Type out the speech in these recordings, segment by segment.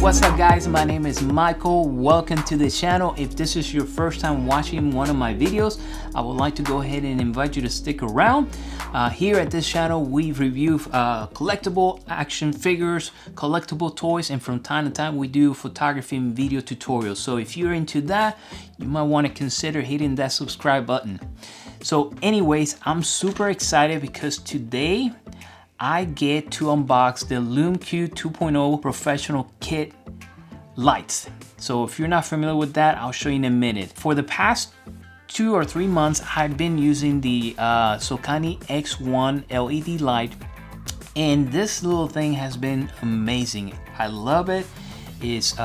What's up guys, my name is Michael. Welcome to the channel. If this is your first time watching one of my videos, I would like to go ahead and invite you to stick around. Here at this channel we review collectible action figures, collectible toys, and from time to time we do photography and video tutorials. So if you're into that, you might want to consider hitting that subscribe button. So anyways, I'm super excited because today I get to unbox the Lume Cube 2.0 professional kit lights. So if you're not familiar with that, I'll show you in a minute. For the past 2 or 3 months, I've been using the Sokani X1 LED light, and this little thing has been amazing. I love it. It's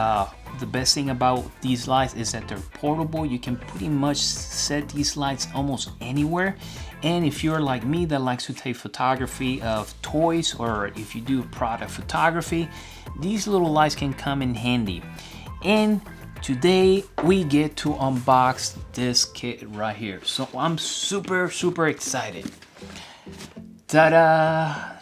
the best thing about these lights is that they're portable. You can pretty much set these lights almost anywhere. And if you're like me that likes to take photography of toys, or if you do product photography, these little lights can come in handy. And today we get to unbox this kit right here. So I'm super excited. Ta-da!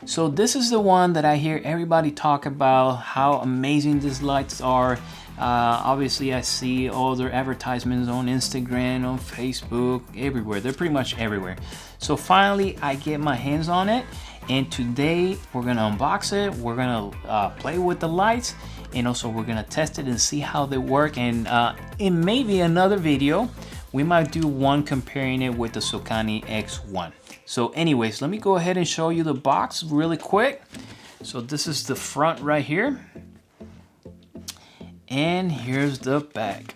So this is the one that I hear everybody talk about, how amazing these lights are. Obviously I see all their advertisements on Instagram, on Facebook, everywhere. They're pretty much everywhere. So finally I get my hands on it, and today we're gonna unbox it. We're gonna play with the lights, and also we're gonna test it and see how they work. And in maybe another video we might do one comparing it with the Sokani X1. So anyways, let me go ahead and show you the box really quick. So this is the front right here. And here's the back.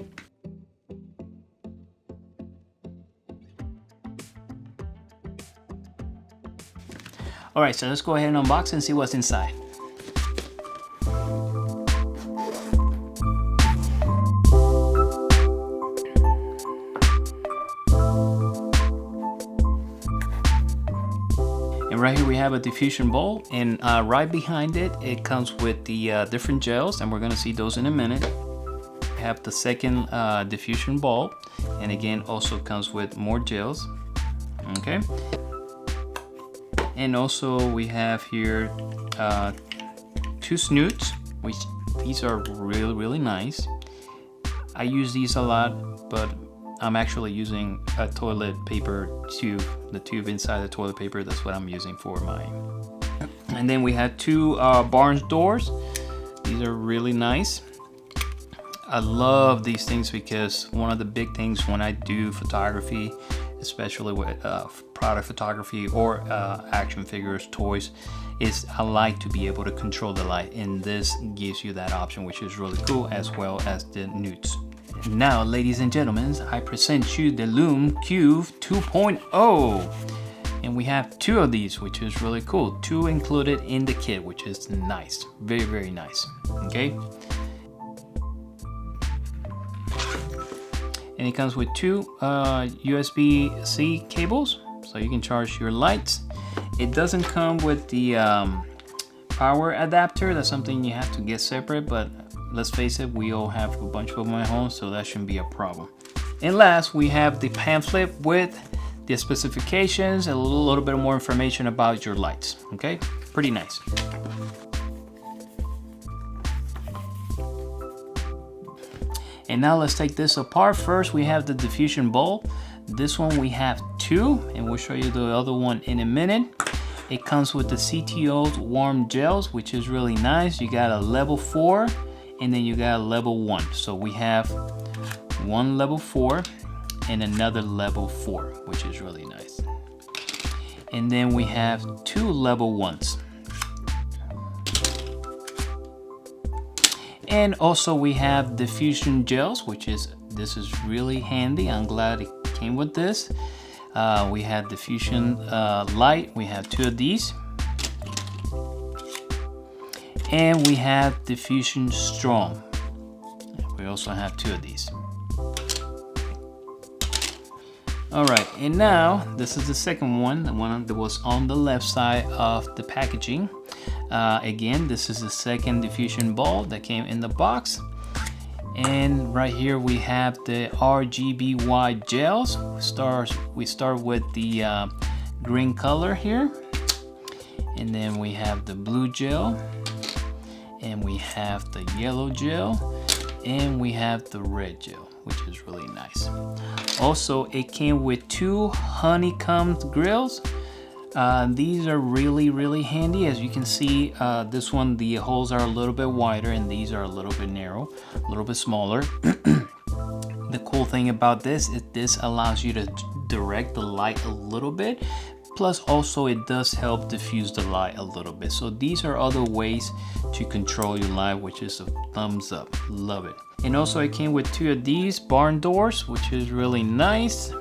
All right, so let's go ahead and unbox and see what's inside. And right here we have a diffusion bulb, and right behind it, it comes with the different gels, and we're gonna see those in a minute. We have the second diffusion bulb, and again also comes with more gels. Okay. And also we have here 2 snoots, which these are really nice. I use these a lot, but I'm actually using a toilet paper tube, the tube inside the toilet paper. That's what I'm using for mine. And then we have 2 barn doors. These are really nice. I love these things because one of the big things when I do photography, especially with product photography or action figures, toys, is I like to be able to control the light, and this gives you that option, which is really cool, as well as the newts. Now, ladies and gentlemen, I present you the Lume Cube 2.0. And we have 2 of these, which is really cool. 2 included in the kit, which is nice. Very nice. Okay. And it comes with 2 USB-C cables, so you can charge your lights. It doesn't come with the power adapter. That's something you have to get separate, but let's face it, we all have a bunch of them at home, so that shouldn't be a problem. And last, we have the pamphlet with the specifications and a little bit more information about your lights. Okay, pretty nice. And now let's take this apart. First, we have the diffusion bulb. This one we have 2, and we'll show you the other one in a minute. It comes with the CTO's warm gels, which is really nice. You got a level 4. And then you got a level 1. So we have one level 4 and another level 4, which is really nice. And then we have 2 level 1s. And also we have diffusion gels, this is really handy. I'm glad it came with this. We have diffusion light. We have 2 of these. And we have diffusion strong. We also have 2 of these. All right, and now this is the second one, the one that was on the left side of the packaging. Again, this is the second diffusion bulb that came in the box. And right here we have the RGBY gels. We start with the green color here, and then we have the blue gel, and we have the yellow gel, and we have the red gel, which is really nice. Also, it came with 2 honeycombed grills. These are really handy. As you can see, this one, the holes are a little bit wider, and these are a little bit narrow, a little bit smaller. The cool thing about this is this allows you to direct the light a little bit. Plus also it does help diffuse the light a little bit. So these are other ways to control your light, which is a thumbs up. Love it. And also it came with 2 of these barn doors, which is really nice.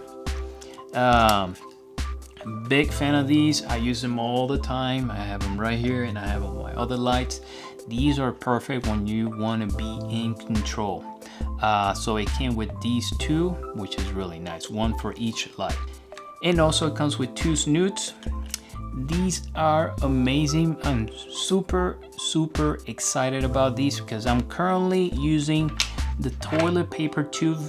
Big fan of these. I use them all the time. I have them right here, and I have them on my other lights. These are perfect when you want to be in control. So it came with these 2, which is really nice. 1 for each light. And also it comes with 2 snoots. These are amazing. I'm super excited about these because I'm currently using the toilet paper tube,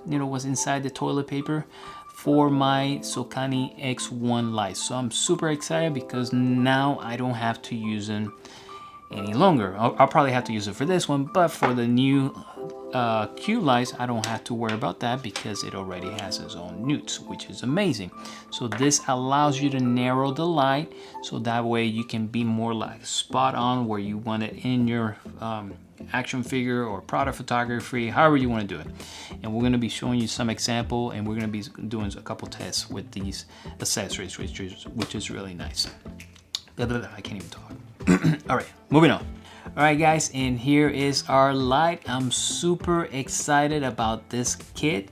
you know, what's inside the toilet paper, for my Sokani X1 lights. So I'm super excited because now I don't have to use them any longer. I'll probably have to use it for this one, but for the new Cube lights, I don't have to worry about that because it already has its own newts, which is amazing. So this allows you to narrow the light, so that way you can be more like spot on where you want it in your action figure or product photography, however you want to do it. And we're going to be showing you some example, and we're going to be doing a couple tests with these accessories, which is really nice. I can't even talk. All right, moving on. All right guys, and here is our light. I'm super excited about this kit.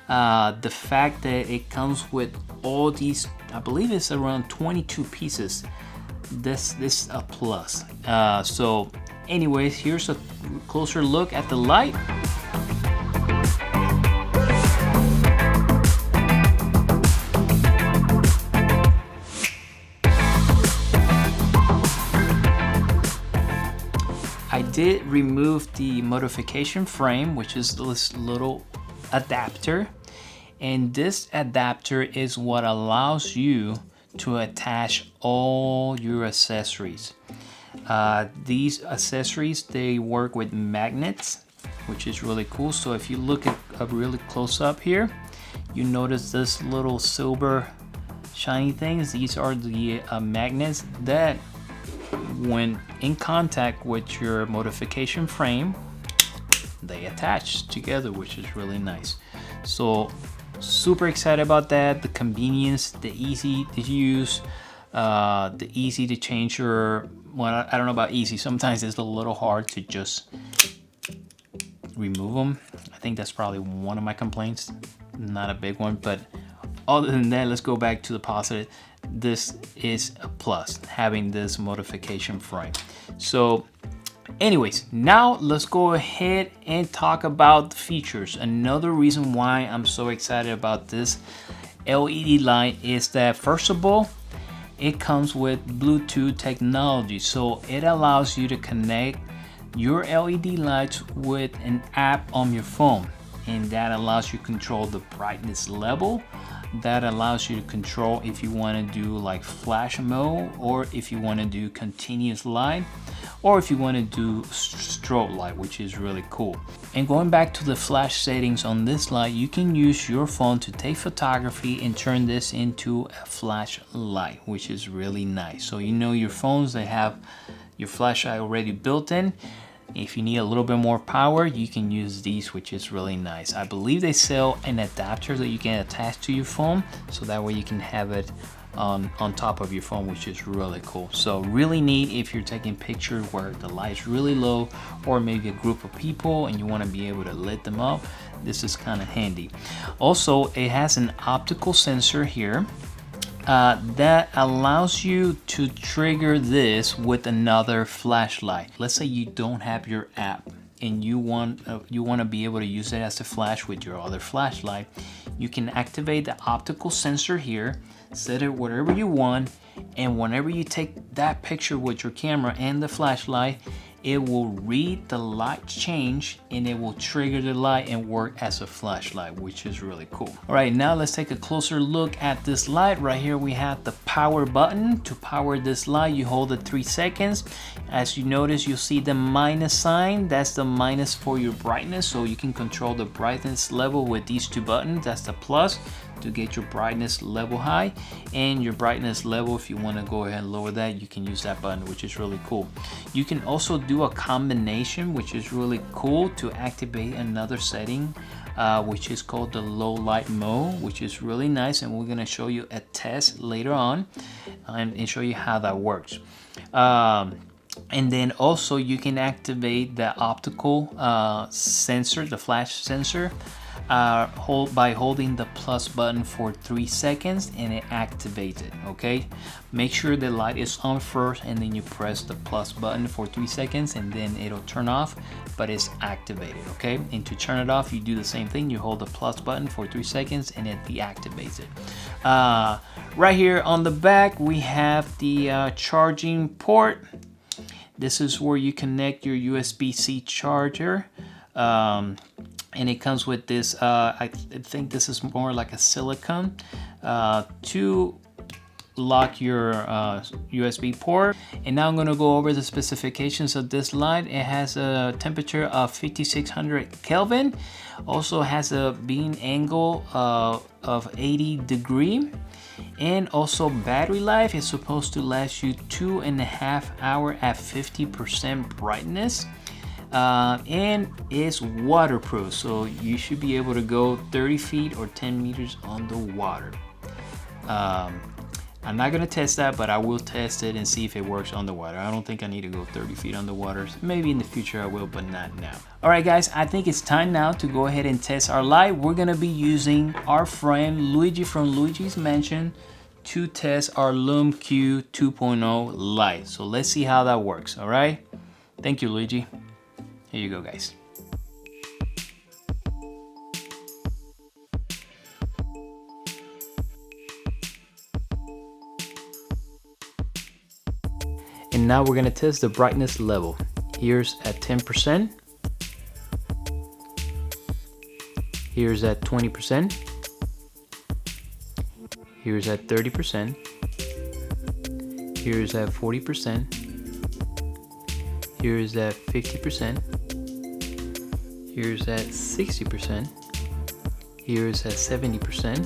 The fact that it comes with all these, I believe it's around 22 pieces. This is a plus. So anyways, here's a closer look at the light. I did remove the modification frame, which is this little adapter, and this adapter is what allows you to attach all your accessories. These accessories, they work with magnets, which is really cool. So if you look at a really close up here, you notice this little silver shiny things. These are the magnets that, when in contact with your modification frame, they attach together, which is really nice. So super excited about that. The convenience, the easy to use, the easy to change your, well, I don't know about easy, sometimes it's a little hard to just remove them. I think that's probably one of my complaints, not a big one, but other than that, let's go back to the positive. This is a plus, having this modification frame. So anyways, now let's go ahead and talk about the features. Another reason why I'm so excited about this LED light is that, first of all, it comes with Bluetooth technology. So it allows you to connect your LED lights with an app on your phone, and that allows you to control the brightness level. That allows you to control if you want to do like flash mode, or if you want to do continuous light, or if you want to do strobe light, which is really cool. And going back to the flash settings on this light, you can use your phone to take photography and turn this into a flash light, which is really nice. So you know your phones, they have your flashlight already built in. If you need a little bit more power, you can use these, which is really nice. I believe they sell an adapter that you can attach to your phone, so that way you can have it on top of your phone, which is really cool. So really neat if you're taking pictures where the light's really low, or maybe a group of people and you want to be able to lit them up. This is kind of handy. Also, it has an optical sensor here. That allows you to trigger this with another flashlight. Let's say you don't have your app and you want to be able to use it as a flash with your other flashlight. You can activate the optical sensor here, set it wherever you want, and whenever you take that picture with your camera and the flashlight, it will read the light change and it will trigger the light and work as a flashlight, which is really cool. All right, now let's take a closer look at this light. Right here we have the power button. To power this light, you hold it 3 seconds. As you notice, you'll see the minus sign. That's the minus for your brightness, so you can control the brightness level with these 2 buttons. That's the plus to get your brightness level high, and your brightness level, if you want to go ahead and lower that, you can use that button, which is really cool. You can also do a combination, which is really cool, to activate another setting, which is called the low light mode, which is really nice, and we're going to show you a test later on and show you how that works. And then also you can activate the optical sensor, the flash sensor, by holding the plus button for 3 seconds, and it activates it. Okay, make sure the light is on first, and then you press the plus button for 3 seconds, and then it'll turn off, but it's activated. Okay, and to turn it off, you do the same thing. You hold the plus button for 3 seconds and it deactivates it. Right here on the back we have the charging port. This is where you connect your USB-C charger. And it comes with this, I think this is more like a silicone to lock your USB port. And now I'm going to go over the specifications of this light. It has a temperature of 5600 Kelvin. Also has a beam angle of 80 degree. And also battery life is supposed to last you 2.5 hours at 50% brightness. And it's waterproof, so you should be able to go 30 feet or 10 meters on the water. I'm not gonna test that, but I will test it and see if it works on the water. I don't think I need to go 30 feet on the water. Maybe in the future I will, but not now. All right guys, I think it's time now to go ahead and test our light. We're gonna be using our friend Luigi from Luigi's Mansion to test our Lume Cube 2.0 light. So let's see how that works. All right, thank you, Luigi. Here you go, guys. And now we're gonna test the brightness level. Here's at 10%. Here's at 20%. Here's at 30%. Here's at 40%. Here's at 50%. Here's at 60%. Here's at 70%.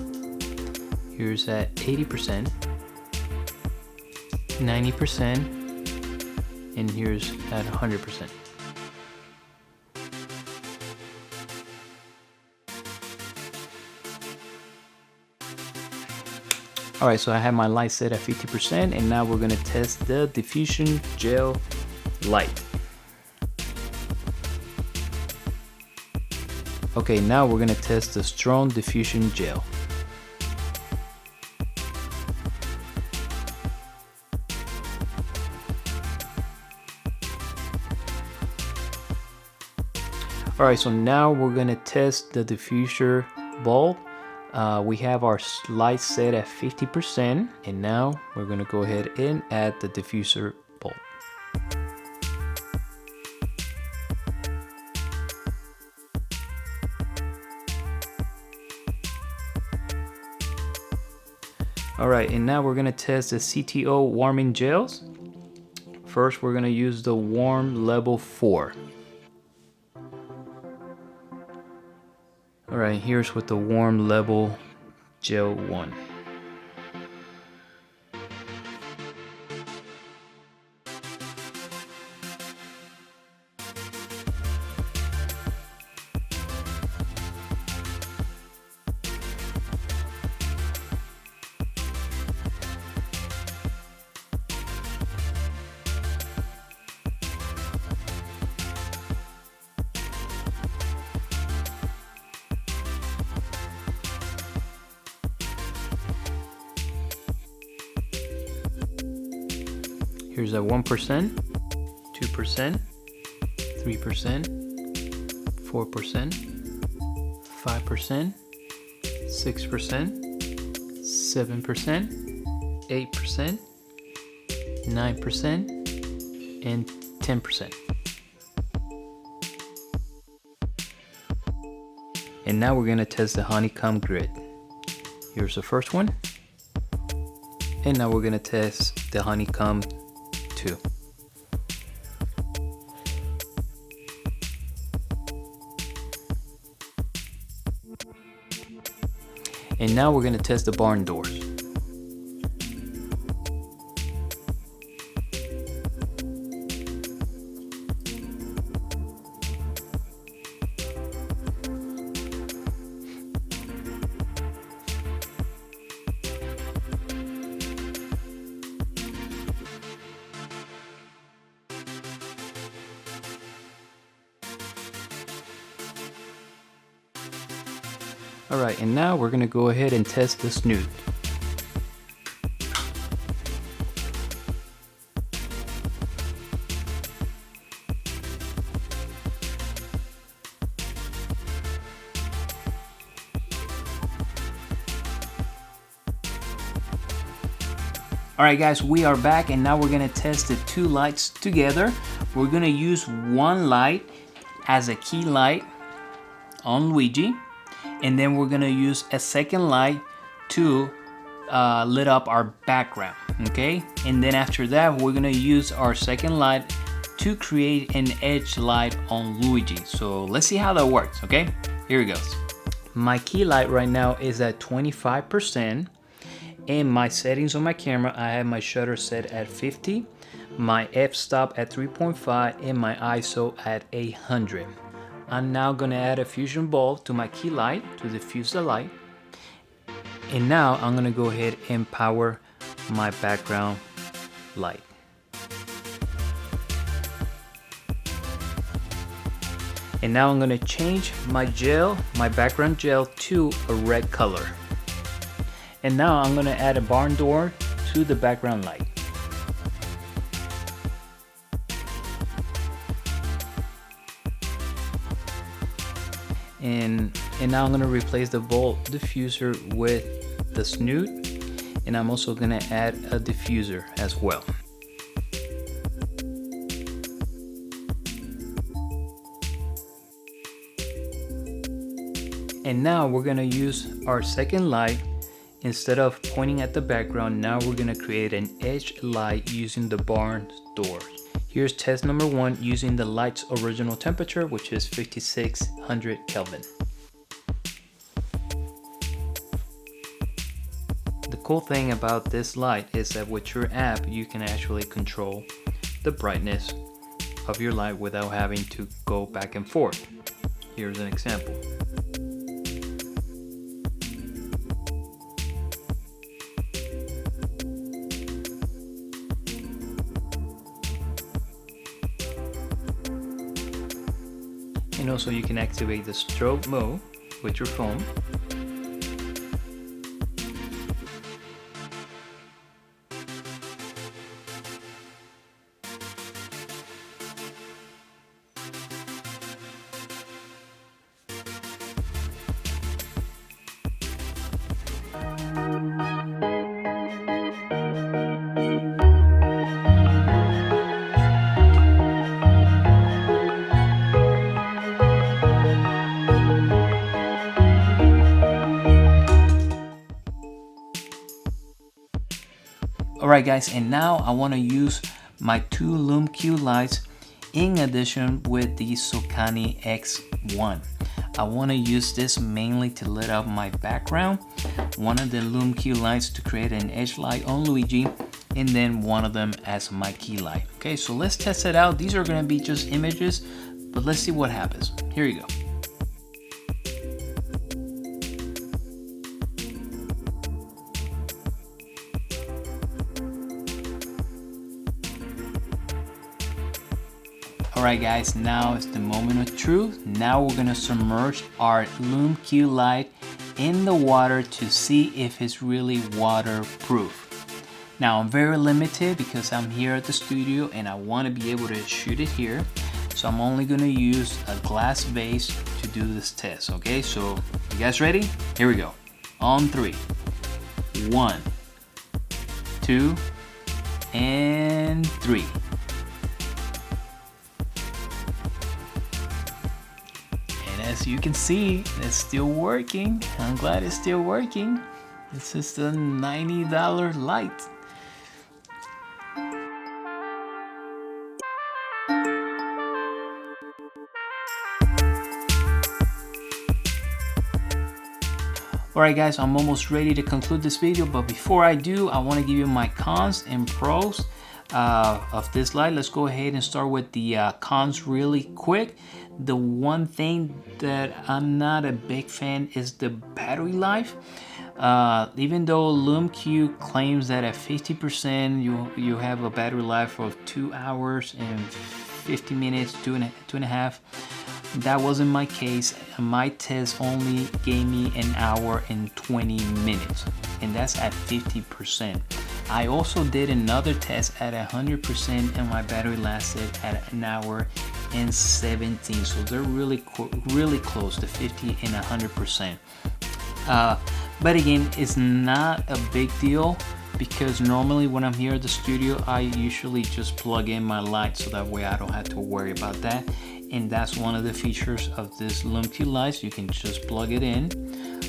Here's at 80%. 90%. And here's at 100%. All right, so I have my light set at 50%, and now we're gonna test the diffusion gel light. Okay, now we're gonna test the strong diffusion gel. All right, so now we're gonna test the diffuser bulb. We have our light set at 50%, and now we're gonna go ahead and add the diffuser bulb. All right, and now we're gonna test the CTO warming gels. First, we're gonna use the warm level 4. All right, here's with the warm level gel 1. Here's at 1%, 2%, 3%, 4%, 5%, 6%, 7%, 8%, 9%, and 10%. And now we're gonna test the honeycomb grid. Here's the first one. And now we're gonna test the honeycomb 2. And now we're gonna test the barn doors. Alright, and now we're gonna go ahead and test the snoot. Alright guys, we are back and now we're gonna test the 2 lights together. We're gonna use one light as a key light on Luigi. And then we're gonna use a second light to lit up our background, okay? And then after that, we're gonna use our second light to create an edge light on Luigi. So let's see how that works, okay? Here it goes. My key light right now is at 25%. And my settings on my camera, I have my shutter set at 50, my f-stop at 3.5, and my ISO at 800. I'm now gonna add a fusion bulb to my key light to diffuse the light. And now I'm gonna go ahead and power my background light. And now I'm gonna change my gel, my background gel, to a red color. And now I'm gonna add a barn door to the background light. And now I'm gonna replace the bulb diffuser with the snoot, and I'm also gonna add a diffuser as well. And now we're gonna use our second light. Instead of pointing at the background, now we're gonna create an edge light using the barn doors. Here's test number 1 using the light's original temperature, which is 5600 Kelvin. The cool thing about this light is that with your app, you can actually control the brightness of your light without having to go back and forth. Here's an example. And also you can activate the strobe mode with your phone. Alright guys, and now I want to use my 2 Lume Cube lights in addition with the Sokani X1. I want to use this mainly to lit up my background, one of the Lume Cube lights to create an edge light on Luigi, and then one of them as my key light. Okay, so let's test it out. These are going to be just images, but let's see what happens. Here you go. Alright guys, now is the moment of truth. Now we're gonna submerge our Lume Cube light in the water to see if it's really waterproof. Now I'm very limited because I'm here at the studio and I want to be able to shoot it here. So I'm only gonna use a glass vase to do this test, okay? So you guys ready? Here we go. On 3. 1, 2, and 3. as you can see, it's still working. I'm glad it's still working. This is the $90 light. Alright guys, I'm almost ready to conclude this video, but before I do, I want to give you my cons and pros of this light. Let's go ahead and start with the cons really quick. The one thing that I'm not a big fan is the battery life. Even though Lume Cube claims that at 50% you have a battery life of 2 hours and 50 minutes, two and a half. That wasn't my case. My test only gave me an hour and 20 minutes, and that's at 50%. I also did another test at 100% and my battery lasted at an hour and 17. So they're really close to 50 and 100%. But again, it's not a big deal because normally when I'm here at the studio, I usually just plug in my light so that way I don't have to worry about that. And that's one of the features of this Lume Cube lights. You can just plug it in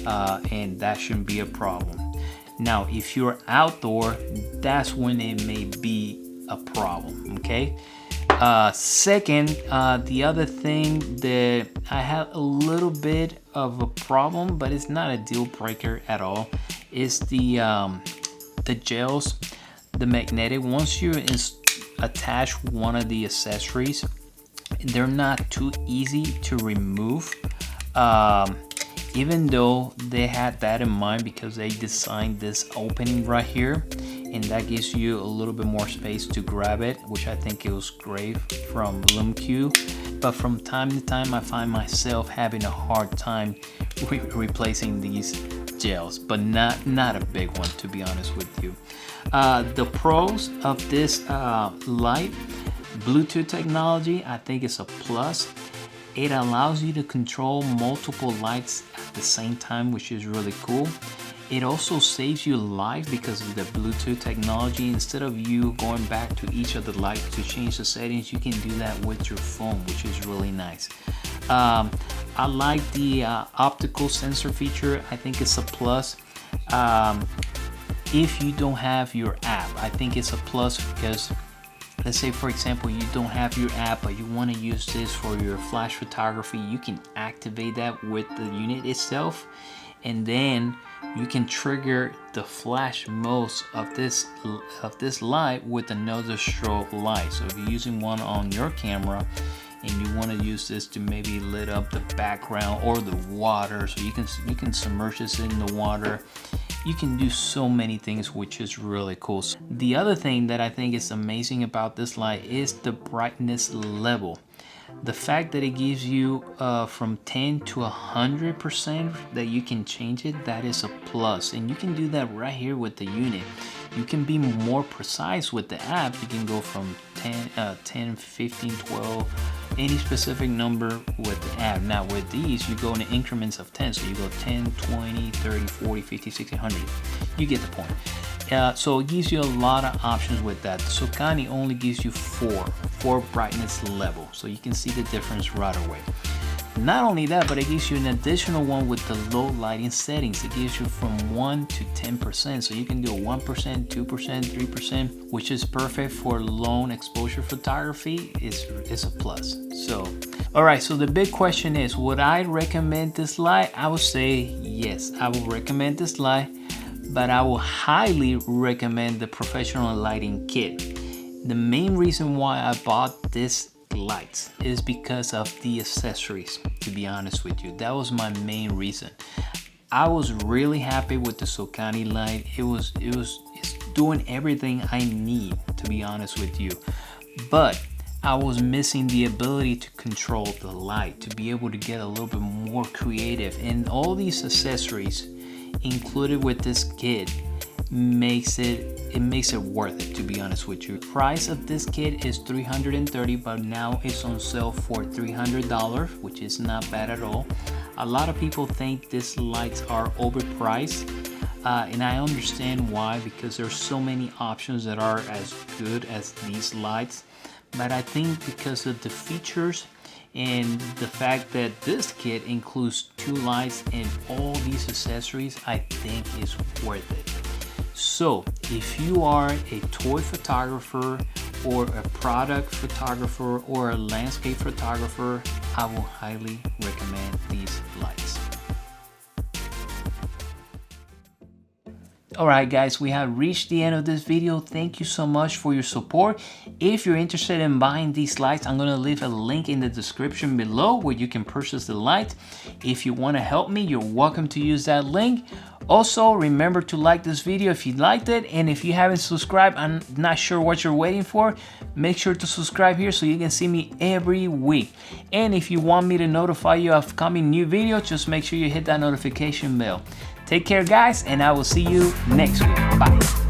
and that shouldn't be a problem. Now, if you're outdoor, that's when it may be a problem, okay? Second, the other thing that I have a little bit of a problem, but it's not a deal breaker at all, is the gels, the magnetic. Once you attach one of the accessories, they're not too easy to remove, even though they had that in mind because they designed this opening right here, and that gives you a little bit more space to grab it, which I think it was great from Lume Cube. But from time to time I find myself having a hard time replacing these gels, but not a big one, to be honest with you. The pros of this light: Bluetooth technology, I think it's a plus. It allows you to control multiple lights at the same time, which is really cool. It also saves you life because of the Bluetooth technology. Instead of you going back to each of the lights to change the settings, you can do that with your phone, which is really nice. I like the optical sensor feature. I think it's a plus. If you don't have your app, I think it's a plus because let's say, for example, you don't have your app, but you want to use this for your flash photography. You can activate that with the unit itself, and then you can trigger the flash mode of this light with another strobe light. So if you're using one on your camera and you want to use this to maybe lit up the background or the water, so you can submerge this in the water. You can do so many things, which is really cool. The other thing that I think is amazing about this light is the brightness level. The fact that it gives you from 10 to 100% that you can change it, that is a plus. And you can do that right here with the unit. You can be more precise with the app. You can go from 10, 15, 12, any specific number with the app. Now with these, you go in increments of 10. So you go 10, 20, 30, 40, 50, 60, 100. You get the point. So it gives you a lot of options with that. The Sokani only gives you four brightness level. So you can see the difference right away. Not only that, but it gives you an additional one with the low lighting settings. It gives you from 1 to 10%. So you can do 1%, 2%, 3%, which is perfect for long exposure photography. It's a plus. So, all right. So the big question is, would I recommend this light? I would say yes, I will recommend this light, but I will highly recommend the professional lighting kit. The main reason why I bought this lights is because of the accessories, to be honest with you. That was my main reason. I was really happy with the Sokani light. It's doing everything I need, to be honest with you, but I was missing the ability to control the light, to be able to get a little bit more creative, and all these accessories included with this kit makes it worth it, to be honest with you. The price of this kit is $330, but now it's on sale for $300, which is not bad at all. A lot of people think these lights are overpriced, and I understand why, because there's so many options that are as good as these lights. But I think because of the features and the fact that this kit includes 2 lights and all these accessories, I think is worth it. So if you are a toy photographer or a product photographer or a landscape photographer, I will highly recommend these lights. Alright guys, we have reached the end of this video. Thank you so much for your support. If you're interested in buying these lights, I'm going to leave a link in the description below where you can purchase the light. If you want to help me, you're welcome to use that link. Also, remember to like this video if you liked it, and if you haven't subscribed, I'm not sure what you're waiting for, make sure to subscribe here so you can see me every week. And if you want me to notify you of coming new videos, just make sure you hit that notification bell. Take care guys, and I will see you next week. Bye.